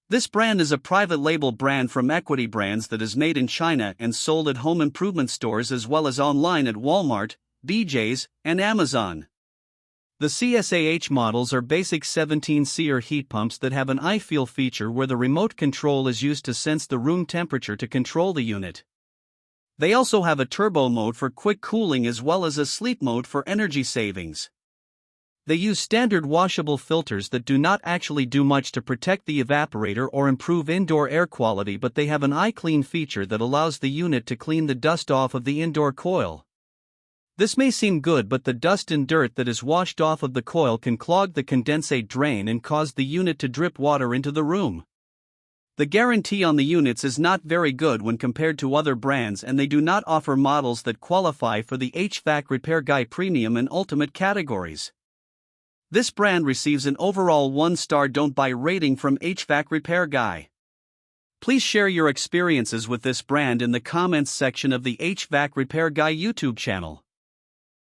This brand is a private label brand from Equity Brands that is made in China and sold at home improvement stores as well as online at Walmart, BJ's, and Amazon. The CSAH models are basic 17-seer heat pumps that have an iFeel feature where the remote control is used to sense the room temperature to control the unit. They also have a turbo mode for quick cooling as well as a sleep mode for energy savings. They use standard washable filters that do not actually do much to protect the evaporator or improve indoor air quality, but they have an iClean feature that allows the unit to clean the dust off of the indoor coil. This may seem good, but the dust and dirt that is washed off of the coil can clog the condensate drain and cause the unit to drip water into the room. The guarantee on the units is not very good when compared to other brands, and they do not offer models that qualify for the HvacRepairGuy Premium and Ultimate categories. This brand receives an overall 1-star don't buy rating from HvacRepairGuy. Please share your experiences with this brand in the comments section of the HvacRepairGuy YouTube channel.